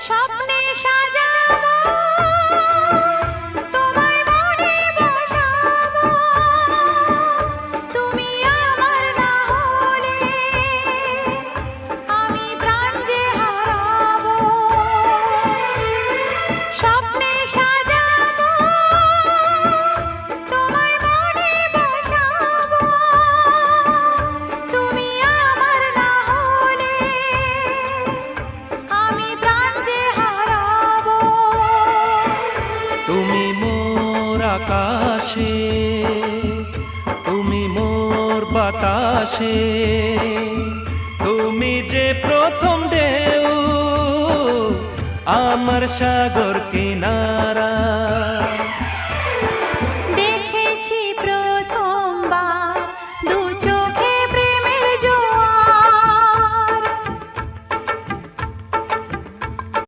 স্বপ্নে সাজাবো তোমায় মনে বসাবো, তুমি আমার না হলে আমি প্রাণ যে হারাবো। স্বপ্নে সাজাবো তোমায় মনে বসাবো, তুমি আমার না হলে আমি প্রাণ যে হারাবো। তুমি মোর আকাশে, তুমি মোর বাতাসে, তুমি যে প্রথম ঢেউ আমার সাগর কিনারা।